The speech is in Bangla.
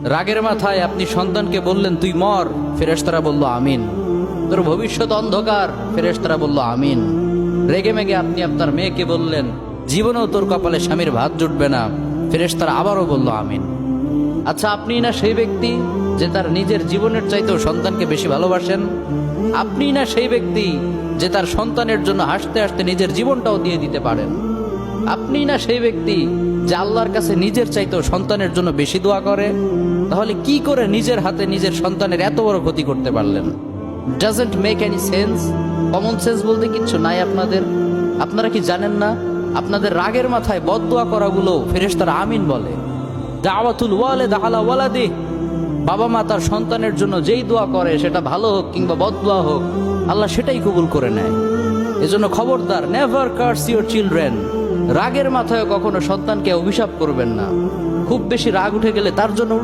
রাগের মাথায় আপনি সন্তানকে বললেন তুই মর, ফেরেশতারা বলল আমিন। তোর ভবিষ্যৎ অন্ধকার, ফেরেশতারা বলল আমিন। রেগে মেগে আপনি আপনার মেয়েকে বললেন জীবনেও তোর কপালে স্বামীর ভাত জুটবে না, ফেরেশতারা আবারও বলল আমিন। আচ্ছা, আপনি না সেই ব্যক্তি যে তার নিজের জীবনের চাইতেও সন্তানকে বেশি ভালোবাসেন? আপনি না সেই ব্যক্তি যে তার সন্তানের জন্য হাসতে হাসতে নিজের জীবনটাও দিয়ে দিতে পারেন? আপনি না সেই ব্যক্তি যে আল্লাহর কাছে নিজের চাইতেও সন্তানের জন্য বেশি দোয়া করে? তাহলে কি করে নিজের হাতে নিজের সন্তানের এত বড় ক্ষতি করতে পারলেন? Doesn't make any sense. Common sense বলতে কিচ্ছু নাই আপনাদের। আপনারা কি জানেন না আপনাদের রাগের মাথায় বদদোয়া করাগুলো ফেরেশতারা আমিন বলে? দাওয়াতুল ওয়ালিদ আলা ওয়ালাদিহি, বাবা মা তার সন্তানের জন্য যেই দোয়া করে সেটা ভালো হোক কিংবা বদদোয়া হোক, আল্লাহ সেটাই কবুল করে নেয়। এজন্য খবরদার, নেভার কার্স ইউর চিলড্রেন। রাগের মাথায় কখনো সন্তানকে অভিশাপ করবেন না। খুব বেশি রাগ উঠে গেলে তার জন্য